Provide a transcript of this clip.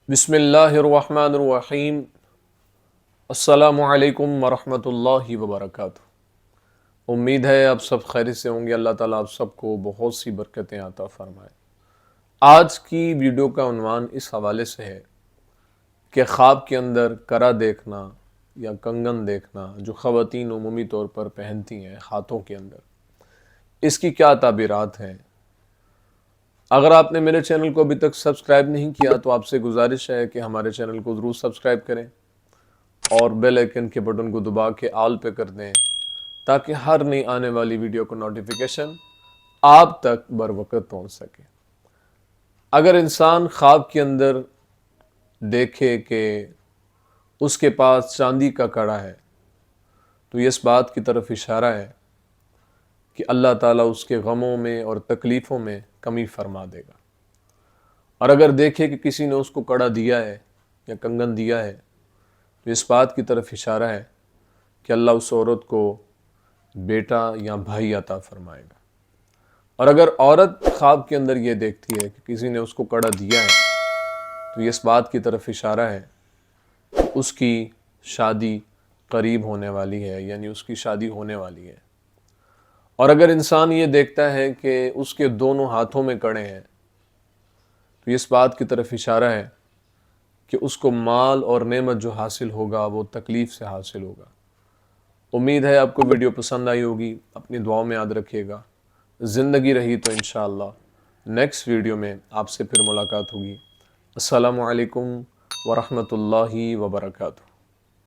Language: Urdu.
بسم اللہ الرحمن الرحیم۔ السلام علیکم ورحمۃ اللہ وبرکاتہ۔ امید ہے آپ سب خیریت سے ہوں گے۔ اللہ تعالیٰ آپ سب کو بہت سی برکتیں عطا فرمائے۔ آج کی ویڈیو کا عنوان اس حوالے سے ہے کہ خواب کے اندر کرا دیکھنا یا کنگن دیکھنا جو خواتین عمومی طور پر پہنتی ہیں ہاتھوں کے اندر، اس کی کیا تعبیرات ہیں۔ اگر آپ نے میرے چینل کو ابھی تک سبسکرائب نہیں کیا تو آپ سے گزارش ہے کہ ہمارے چینل کو ضرور سبسکرائب کریں اور بیل آئیکن کے بٹن کو دبا کے آل پہ کر دیں تاکہ ہر نئی آنے والی ویڈیو کو نوٹیفیکیشن آپ تک بر وقت پہنچ سکے۔ اگر انسان خواب کے اندر دیکھے کہ اس کے پاس چاندی کا کڑا ہے تو یہ اس بات کی طرف اشارہ ہے کہ اللہ تعالیٰ اس کے غموں میں اور تکلیفوں میں کمی فرما دے گا۔ اور اگر دیکھے کہ کسی نے اس کو کڑا دیا ہے یا کنگن دیا ہے تو اس بات کی طرف اشارہ ہے کہ اللہ اس عورت کو بیٹا یا بھائی عطا فرمائے گا۔ اور اگر عورت خواب کے اندر یہ دیکھتی ہے کہ کسی نے اس کو کڑا دیا ہے تو یہ اس بات کی طرف اشارہ ہے کہ اس کی شادی قریب ہونے والی ہے، یعنی اس کی شادی ہونے والی ہے۔ اور اگر انسان یہ دیکھتا ہے کہ اس کے دونوں ہاتھوں میں کڑے ہیں تو اس بات کی طرف اشارہ ہے کہ اس کو مال اور نعمت جو حاصل ہوگا وہ تکلیف سے حاصل ہوگا۔ امید ہے آپ کو ویڈیو پسند آئی ہوگی، اپنی دعاؤں میں یاد رکھیے گا۔ زندگی رہی تو انشاءاللہ نیکسٹ ویڈیو میں آپ سے پھر ملاقات ہوگی۔ السلام علیکم ورحمۃ اللہ وبرکاتہ۔